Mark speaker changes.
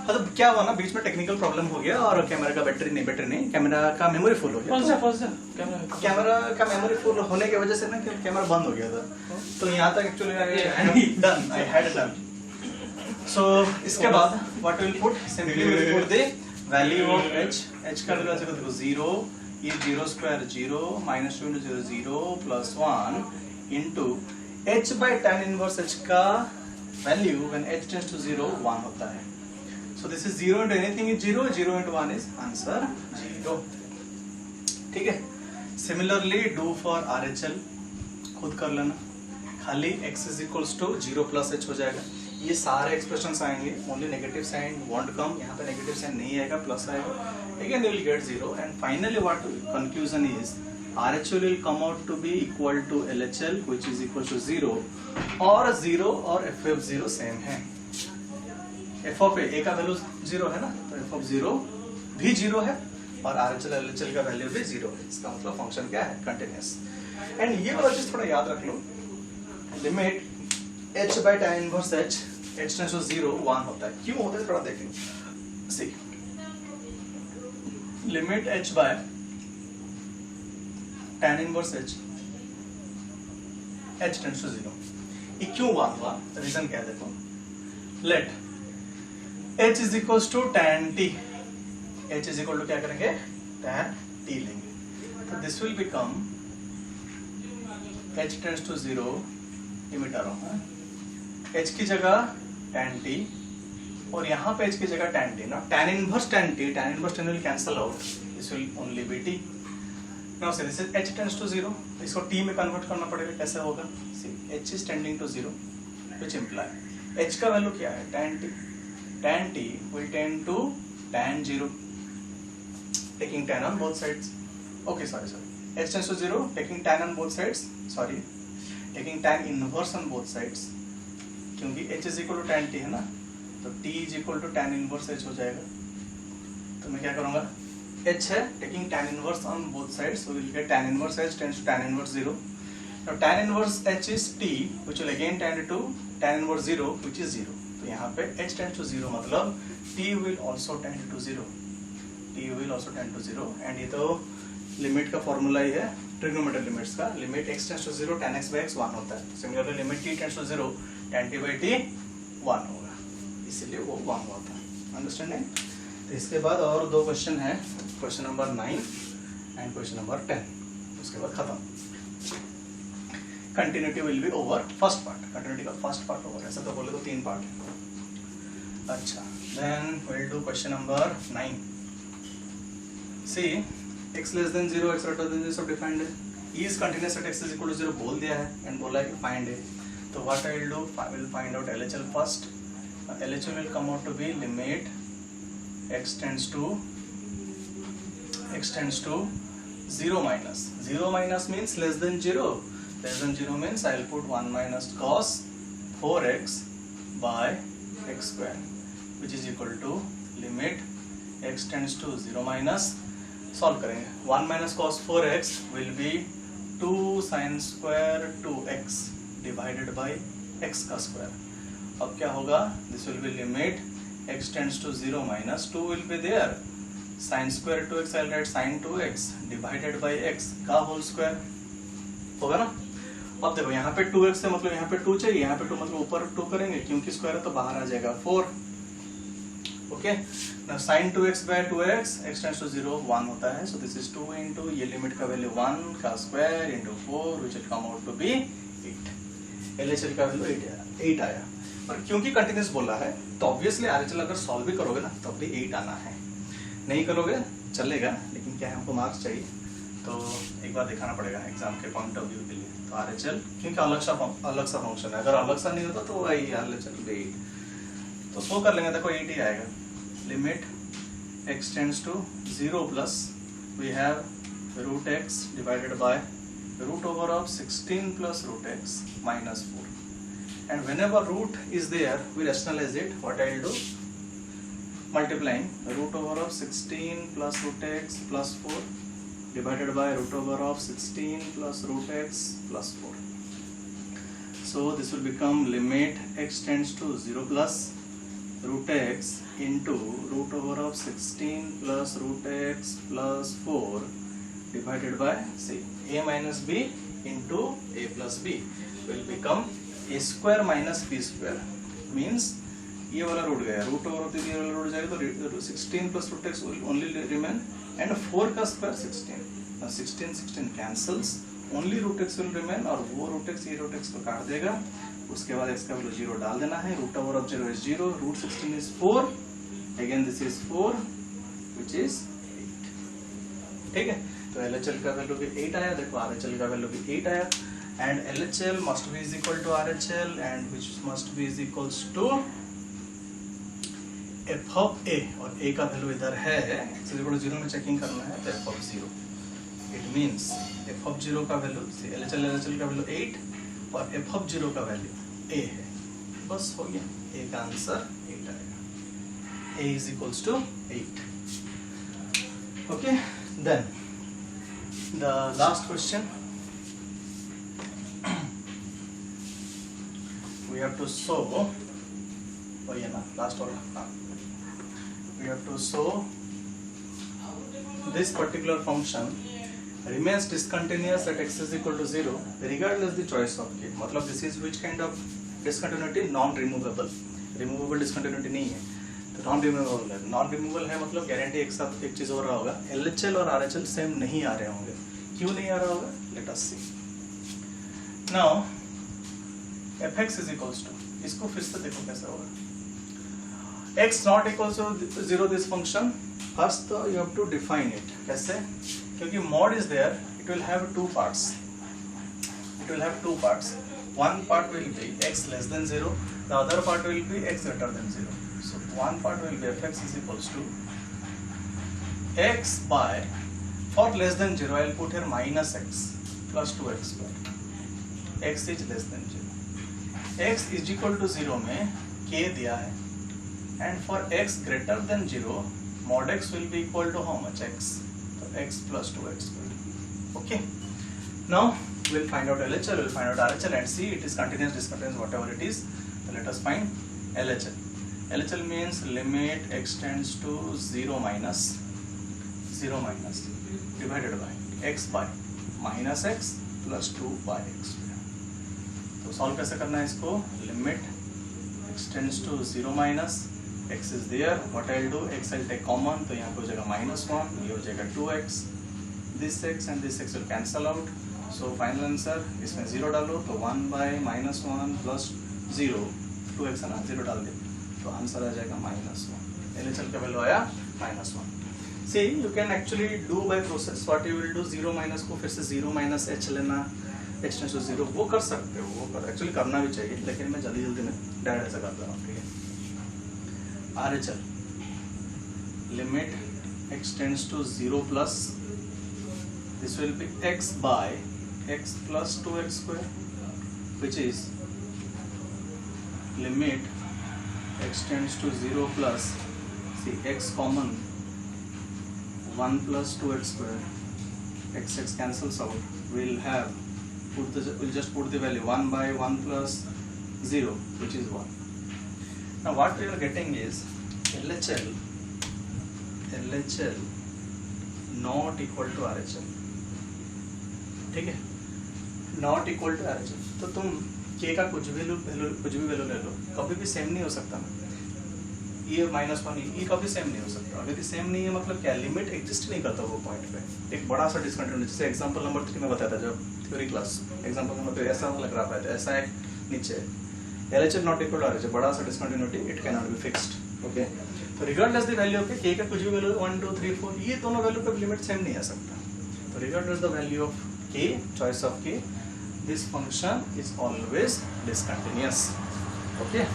Speaker 1: मतलब क्या हुआ ना, बीच में टेक्निकल प्रॉब्लम हो गया और कैमरा का बैटरी नहीं, कैमरा का मेमोरी फुल हो गया। कैमरा का मेमोरी फुल होने की वजह से ना कैमरा बंद हो गया था। तो यहाँ तक actually I had done. So इसके बाद what will put, simply will put the value of h का वैल्यू ऐसे देखो 0, ये 0 square 0 minus 2 into 0 plus 1 into h by tan inverse h का value when h tends to 0 1 होता है। So this is 0 into anything is 0, 0 into 1 is answer 0. ठीक है। Similarly do for RHL, खुद कर लेना, खाली x is equals to 0 plus h हो जाएगा। ये सारे एक्सप्रेशंस आएंगे, ओनली नेगेटिव साइन वॉन्ट कम, यहाँ पे नेगेटिव साइन नहीं आएगा, प्लस आएगा, again you will get 0 and finally what conclusion is RHL will come out to be equal to LHL which is equal to 0 और 0 और FF0 सेम है। f of a का value 0 है ना, तो f of 0 भी 0 है और RHL LHL का वैल्यू भी 0 है। इसका मतलब फंक्शन क्या है, कंटिन्यूअस। एंड ये वाला चीज थोड़ा याद रख लो, limit h by tan inverse h tends to 0 1 होता है। क्यों होता है थोड़ा देखेंगे। See limit h by tan inverse h tends to 0, ये क्यों 1 हुआ, रीजन क्या है देखो। Let h is equal to tan t, h is equal to क्या करेंगे, tan t लेंगे, तो this will become h tends to 0, ये मिटा रहा हूं, h की जगह tan t और यहाँ पे h की जगह tan t ना, tan inverse tan will cancel out, this will only be t. Now say this is h tends to 0, इसको t में कन्वर्ट करना पड़ेगा, कैसे होगा, see h is tending to 0 which imply h का वैल्यू क्या है, tan t will tend to tan 0 taking tan on both sides, okay sorry h tends to 0 taking tan on both sides, sorry taking tan inverse on both sides, क्योंकि h is equal to tan t है ना, तो t is equal to tan inverse h हो जाएगा। तो मैं क्या करूंगा, h है taking tan inverse on both sides, so we'll get tan inverse h tends to tan inverse 0. Now tan inverse h is t which will again tend to tan inverse 0 which is 0. तो यहाँ पे h tends to 0 मतलब t will also tend to 0, t will also tend to 0, and ये तो limit का formula ही है trigonometric limits का, limit x tends to 0 tan x by x 1 होता है, similarly limit t tends to 0 tan t by t 1 होगा, इसलिए वो 1 हुआ था। अंडरस्टैंडिंग। तो इसके बाद और दो क्वेश्चन है, question number 9 and question number 10, उसके बाद खत्म। Continuity will be over first part, continuity का फर्स्ट पार्ट ओवर, ऐसा तो बोले तो 3 पार्ट है। अच्छा, then will do question number 9। See x less than 0 x greater than 0 सब डिफाइंड है, e is continuous at x is equal to 0 बोल दिया है एंड बोला है कि फाइंड है। तो what I will do, I will find out LHL first. LHL will come out to be limit x tends to 0 minus. 0 minus means less than 0. Less than 0 means I will put 1 minus cos 4x by x square, which is equal to limit x tends to 0 minus, solve करेंगे, 1 minus cos 4x will be 2 sin square 2x divided by x का square. अब क्या होगा, this will be limit x tends to 0 minus 2 will be there, sin square 2x I'll write sin 2x divided by x का whole square होगा ना। अब देखो यहाँ पे 2x है मतलब यहाँ पे 2 चाहिए, यहाँ पे 2 मतलब ऊपर 2 करेंगे क्योंकि स्क्वायर है तो बाहर आ जाएगा 4। Okay, now sin 2x by 2x x tends to 0 1 होता है, so this is 2 into ये लिमिट का वैल्यू 1 का square into 4 which will come out to be 8। LHL का वैल्यू 8 आया, और क्योंकि कंटिन्यूअस बोला है तो ऑब्वियसली RHL अगर सॉल्व भी करोगे ना तब भी 8 आना है, नहीं करोगे चलेगा, लेकिन क्या है हमको मार्क्स चाहिए तो एक बार दिखाना पड़ेगा एग्जाम के पॉइंट ऑफ व्यू के लिए। तो RHL क्योंकि अलग सा फंक्शन है, अगर अलग सा नहीं होता तो वही RHL भी 8, तो सो कर लेंगे, देखो 8 ही आएगा। Limit x tends to 0 plus we have root x divided by root over of 16 plus root x minus 4, and whenever root is there we rationalize it. What I will do, multiplying root over of 16 plus root x plus 4 divided by root over of 16 plus root x plus 4. So this will become limit x tends to 0 plus root x into root over of 16 plus root x plus 4 divided by c. A minus b into a plus b will become a square minus b square, means ये वाला root गया, root over of ये वाला root जाएगा तो 16 plus root x will only remain and 4 का square 16. Now 16 cancels, only root x will remain और वो root x ये root x को काट देगा. उसके बाद x का वैल्यू 0 डाल देना है. Root over of 0 is 0, root 16 is 4, again this is 4 which is 8. ठीक है, तो LHL का वैल्यू भी 8 आया. देखो RHL का वैल्यू भी 8 आया and LHL must be is equal to RHL and which must be is equals to f of a, और a का वैल्यू इधर है x is equal to 0 में चेकिंग करना है तो f of 0. It means f of 0 का value LHL का वैल्यू 8 और f of 0 का वैल्यू a है. बस हो गया, a का आंसर 8 आएगा. a is equals to 8. Okay, then the last question we have to solve. Oh yeah, last one. We have to solve this particular function remains discontinuous at x is equal to 0 regardless the choice of k. मतलब this is which kind of discontinuity? Non-removable. Removable discontinuity नहीं है, तो non-removable है. Non-removable है मतलब guarantee एक साथ एक चीज हो रहा होगा. LHL और RHL सेम नहीं आ रहे होंगे. क्यों नहीं आ रहा होगा? Let us see. Now fx is equals to, इसको फिर से देखो कैसे होगा. x not equals to 0 this function. First you have to define it. कैसे? क्योंकि mod is there, it will have two parts. It will have two parts. One part will be x less than 0. The other part will be x greater than 0. So one part will be fx is equals to x by, for less than 0 I will put here minus x plus 2x square. x is less than 0. x is equal to 0 में k दिया है and for x greater than 0 mod x will be equal to how much? x. So x plus 2x square. Okay. Now we'll find out LHL, we'll find out RHL and see it is continuous, discontinuous, whatever it is. So let us find LHL. LHL means limit x tends to 0 minus divided by x by minus x plus 2 by x square. तो solve कैसे करना है इसको? Limit x tends to 0 minus x is there, what I'll do, x I'll take common, तो यहाँ पे हो जाएगा -1, ये हो जाएगा 2x, this x and this x will cancel out, so final answer इसमें 0 डालो तो 1 by -1 plus 0, 2x है ना, 0 डाल दे तो आंसर आ जाएगा -1. LHL का वैल्यू आया -1. See, you can actually do by process what you will do, 0 minus को फिर से 0 minus h लेना, x tends to 0, वो कर सकते हो, वो कर एक्चुअली करना भी चाहिए, लेकिन मैं जल्दी में डायरेक्ट ऐसा करता हूँ. ठीक है. RHL limit x tends to 0 plus this will be x by x plus 2x square, which is limit x tends to 0 plus, see x common, 1 plus 2x square, x cancels out, we'll have we'll just put the value 1 by 1 plus 0, which is 1. Now what we are getting is LHL not equal to RHL. ठीक है, not equal to RHL. तो तुम k का कुछ भी value ले लो, कभी भी सेम नहीं हो सकता ना. ये -1 ये कभी सेम नहीं हो सकता. अगर सेम नहीं है मतलब क्या, लिमिट एग्जिस्ट नहीं करता वो पॉइंट पे. एक बड़ा सा डिस्कंटिन्यूटी, जैसे एग्जांपल नंबर 3 में बताया था जब थ्योरी क्लास, एग्जांपल नंबर 3 ऐसा लग रहा है, ऐसा एक नीचे LHL not equal to RHL, बड़ा सा discontinuity, it can not be fixed. Okay, तो regardless the value of k का कुछ भी वैल्यू 1 2 3 4, ये दोनों वैल्यू पे लिमिट सेम नहीं आ सकता. तो regardless the value of k, choice of k, this function is always discontinuous. Okay.